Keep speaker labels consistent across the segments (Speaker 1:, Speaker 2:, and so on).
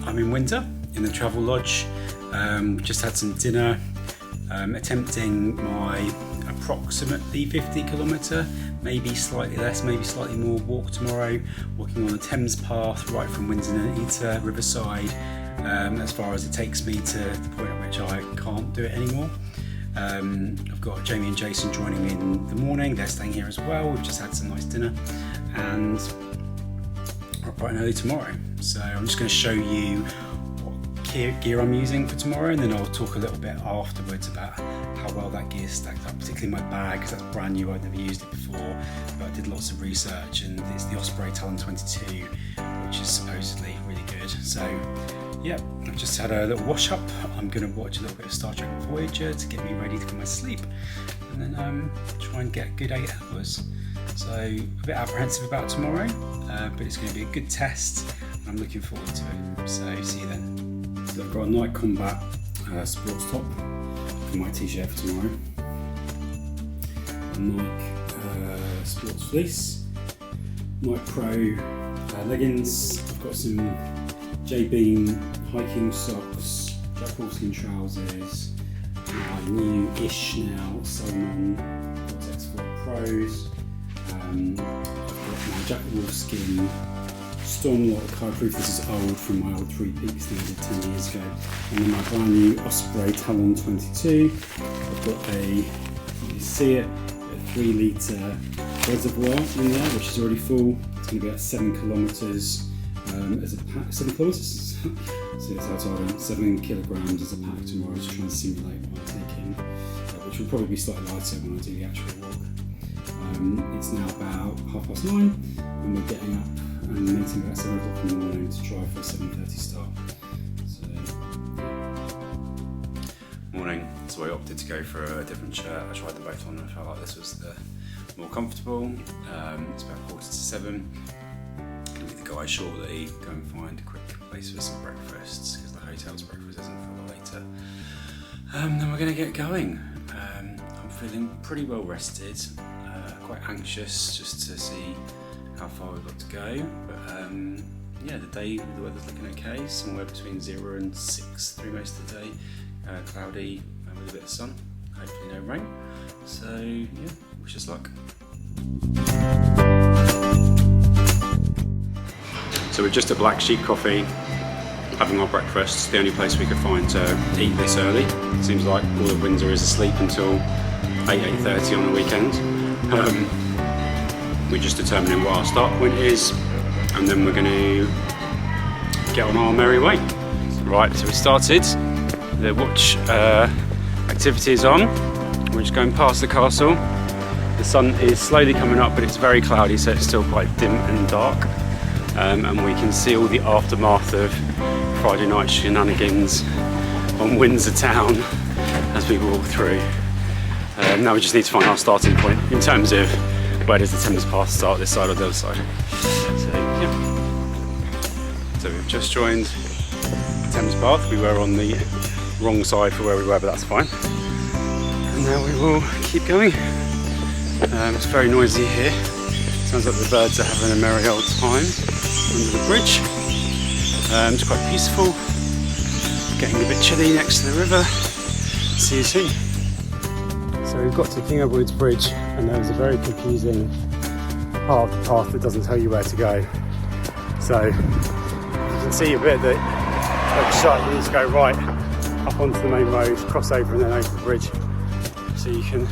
Speaker 1: I'm in Windsor in the Travel Lodge. Just had some dinner, attempting my approximately 50 kilometre, maybe slightly less, maybe slightly more walk tomorrow, walking on the Thames Path right from Windsor to Riverside, as far as it takes me to the point at which I can't do it anymore. I've got Jamie and Jason joining me in the morning. They're staying here as well. We've just had some nice dinner and we're bright and early tomorrow. So I'm just going to show you what gear I'm using for tomorrow, and then I'll talk a little bit afterwards about how well that gear stacked up, particularly my bag, because that's brand new. I've never used it before, but I did lots of research, and it's the Osprey Talon 22, which is supposedly really good. So yeah, I've just had a little wash up. I'm going to watch a little bit of Star Trek Voyager to get me ready to go to sleep, and then try and get a good 8 hours. So a bit apprehensive about tomorrow, but it's going to be a good test. I'm looking forward to it. So see you then. So I've got a Night Combat sports top for my t-shirt for tomorrow. A Nike sports fleece. Nike Pro leggings. I've got some J-Beam hiking socks, Jack Wolfskin trousers, my new-ish now Salomon X4 Pros. I've got my Jack Wolfskin Stormlock Highproof. This is old from my old Three Peaks that I did 10 years ago. And then my brand new Osprey Talon 22. I've got you can see it, a 3 litre reservoir in there, which is already full. It's going to be at 7 kilometres as a pack. 7 kilometres? So it's outside 7 kilograms as a pack tomorrow to try and simulate what I'm taking, which will probably be slightly lighter when I do the actual walk. It's now about 9:30 and we're getting up and meeting about 7 o'clock in the morning to try for a 7:30 start. Morning, so I opted to go for a different shirt. I tried them both on and I felt like this was the more comfortable. It's about 6:45. Gonna be the guy shortly, go and find a quick place for some breakfasts because the hotel's breakfast isn't for later. Then we're gonna get going. I'm feeling pretty well rested, quite anxious just to see how far we've got to go, but yeah, the weather's looking okay, somewhere between 0 and 6 through most of the day, cloudy with a bit of sun, hopefully no rain, so yeah, wish us luck. So we're just at Black Sheep Coffee, having our breakfast. It's the only place we could find to eat this early. It seems like all of Windsor is asleep until 8:30 on the weekend. We're just determining what our start point is, and then we're going to get on our merry way. Right, so we started. The watch activity is on. We're just going past the castle. The sun is slowly coming up, but it's very cloudy, so it's still quite dim and dark. And we can see all the aftermath of Friday night shenanigans on Windsor town as we walk through. Now we just need to find our starting point in terms of where does the Thames Path start, this side or the other side. So yeah. So we've just joined the Thames Path. We were on the wrong side for where we were, but that's fine. And now we will keep going. It's very noisy here. Sounds like the birds are having a merry old time under the bridge. It's quite peaceful. Getting a bit chilly next to the river. See you soon. So we've got to King Edward's Bridge, and there was a very confusing part of the path that doesn't tell you where to go. So you can see a bit that looks sharp. You need to go right up onto the main road, cross over and then over the bridge. So you can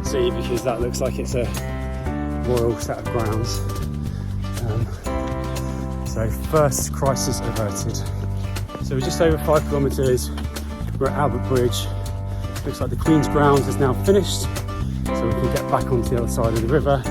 Speaker 1: see, because that looks like it's a royal set of grounds. So first crisis averted. So we're just over 5 kilometres. We're at Albert Bridge. Looks like the Queen's Grounds is now finished, so we can get back onto the other side of the river.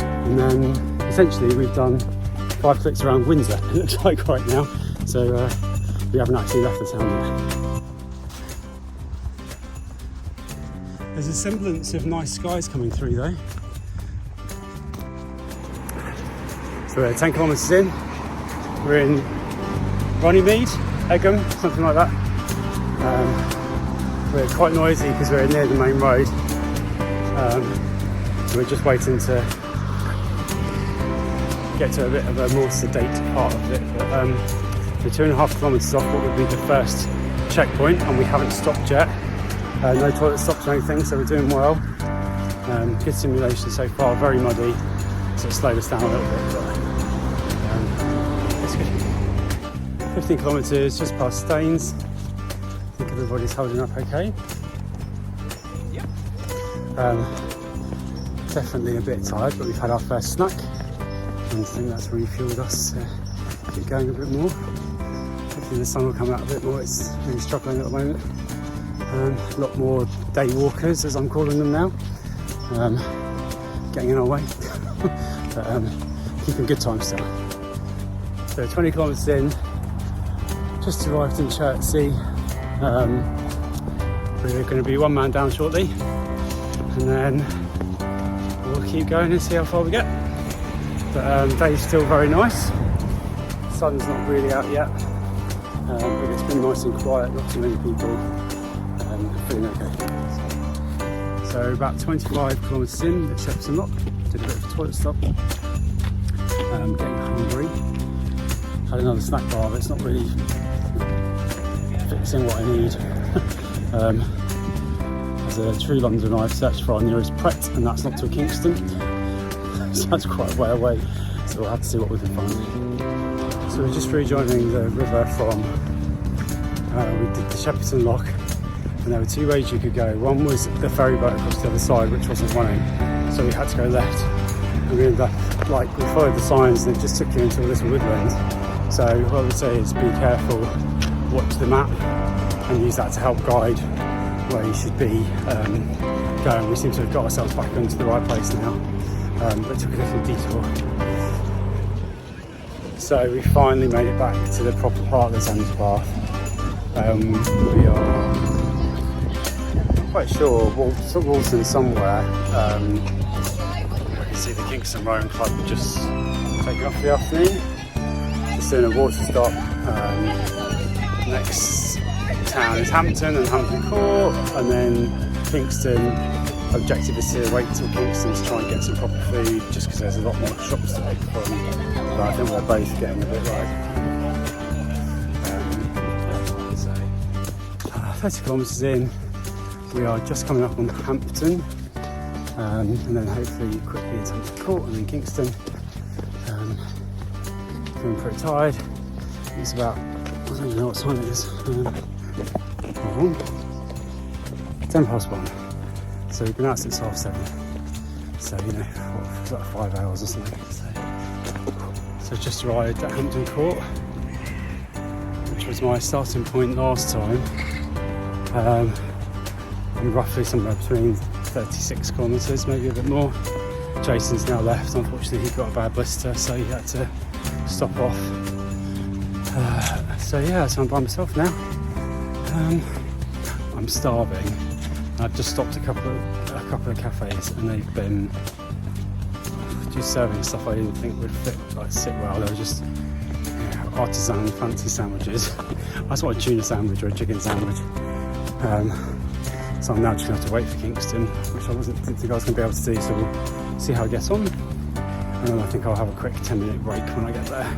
Speaker 1: And then essentially we've done 5 clicks around Windsor, it looks like right now. So we haven't actually left the town yet. There's a semblance of nice skies coming through though. So we're 10 kilometres in. We're in Runnymede, Egham, something like that. We're quite noisy because we're near the main road. So we're just waiting to get to a bit of a more sedate part of it. But we're 2.5 kilometres off what would be the first checkpoint, and we haven't stopped yet. No toilet stops or anything, so we're doing well. Good simulation so far, very muddy, so it slowed us down a little bit, but it's good. 15 kilometres just past Staines. I think everybody's holding up okay. Yep. Definitely a bit tired, but we've had our first snack, and I think that's refueled us to keep going a bit more. Hopefully the sun will come out a bit more. It's really struggling at the moment. A lot more day walkers, as I'm calling them now, getting in our way, but keeping good time still. So 20 kilometres in, just arrived in Chertsey. We're going to be one man down shortly, and then we'll keep going and see how far we get. But day's still very nice. The sun's not really out yet, but it's been nice and quiet, not too many people. Feeling okay. So about 25 kilometres in at Shepperton Lock, did a bit of a toilet stop. Getting hungry. Had another snack bar, but it's not really fixing what I need. As a true Londoner, I've searched for our nearest Pret, and that's not till Kingston. So that's quite a way away. So we'll have to see what we can find. So we're just rejoining the river from. We did the Shepperton Lock. And there were two ways you could go. One was the ferry boat across the other side, which wasn't running, so we had to go left. And we ended up, we followed the signs, and it just took you into a little woodland. So what I would say is be careful, watch the map, and use that to help guide where you should be going. We seem to have got ourselves back into the right place now, but took a little detour. So we finally made it back to the proper part of the Thames Path. We are quite sure Walton somewhere. I can see the Kingston Rowing Club just taking off for the afternoon. Just doing a water stop. Next town is Hampton and Hampton Court, and then Kingston. Objective is to wait till Kingston to try and get some proper food, just because there's a lot more shops to pick from. But I think we're both getting a bit right. 30 kilometres in. We are just coming up on Hampton, and then hopefully quickly into Hampton Court and then Kingston. Feeling pretty tired. It's about, I don't even know what time it is, 10 past 1. So we've been out since 7:30. So, you know, it's like 5 hours or something. So just arrived at Hampton Court, which was my starting point last time. Roughly somewhere between 36 kilometres, maybe a bit more. Jason's now left. Unfortunately, he got a bad blister, so he had to stop off. So I'm by myself now. I'm starving. I've just stopped a couple of cafes, and they've been just serving stuff I didn't think would sit well. They were just artisan fancy sandwiches. I just want a tuna sandwich or a chicken sandwich. So I'm now just going to have to wait for Kingston, which I didn't think I was going to be able to do, so we'll see how I get on. And then I think I'll have a quick 10-minute break when I get there.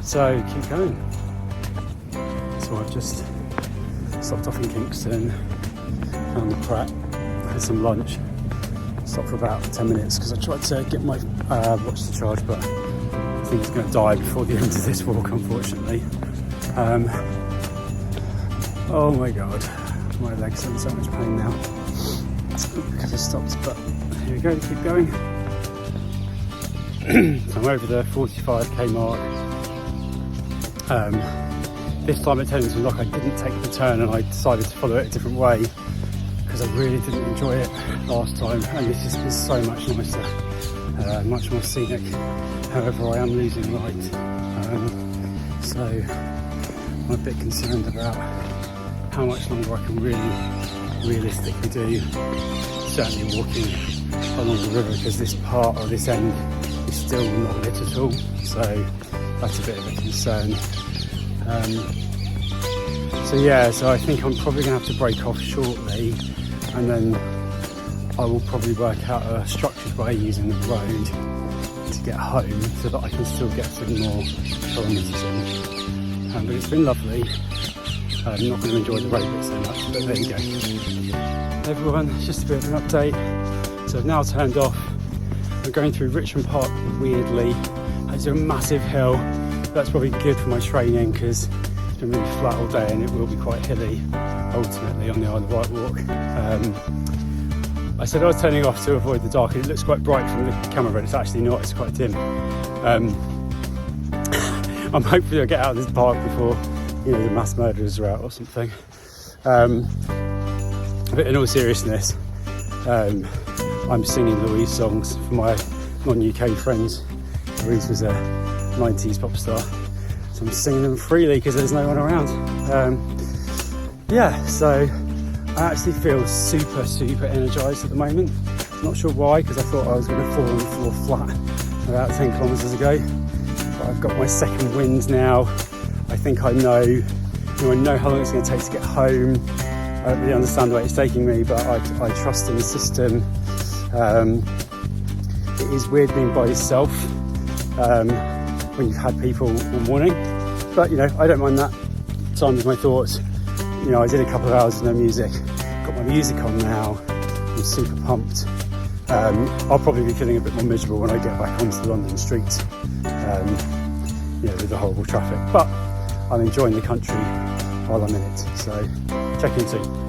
Speaker 1: So keep going. So I've just stopped off in Kingston, found the Pret, had some lunch, stopped for about 10 minutes because I tried to get my watch to charge, but I think it's going to die before the end of this walk, unfortunately. Oh my god, my legs are in so much pain now because I stopped, but here we go, keep going. So I'm over the 45k mark. This time at Thames Path, I didn't take the turn, and I decided to follow it a different way because I really didn't enjoy it last time, and this has been so much nicer, much more scenic. However, I am losing light, so I'm a bit concerned about how much longer I can really realistically do, certainly walking along the river, because this part or this end is still not lit at all, so that's a bit of a concern. So I think I'm probably going to have to break off shortly, and then I will probably work out a structured way using the road to get home so that I can still get some more kilometres in. But it's been lovely. I'm not going to enjoy the road bit so much, but there you go. Everyone, just a bit of an update. So I've now turned off. I'm going through Richmond Park weirdly. It's a massive hill. That's probably good for my training because it's been really flat all day and it will be quite hilly ultimately on the Isle of Wight walk. I said I was turning off to avoid the dark. It looks quite bright from the camera, but it's actually not. It's quite dim. I'm hoping I'll get out of this park before, you know, the mass murderers are out or something. But in all seriousness, I'm singing Louise songs for my non-UK friends. Louise was a 90s pop star, so I'm singing them freely because there's no one around. Yeah, so I actually feel super energised at the moment. Not sure why, because I thought I was going to fall on the floor flat about 10 kilometres ago. But I've got my second wind now. I think I know how long it's going to take to get home. I don't really understand the way it's taking me, but I trust in the system. It is weird being by yourself when you've had people all morning, but you know, I don't mind that. Time with my thoughts. You know, I did a couple of hours of no music. Got my music on now. I'm super pumped. I'll probably be feeling a bit more miserable when I get back onto the London streets, you know, with the horrible traffic. But I'm enjoying the country while I'm in it. So check in soon.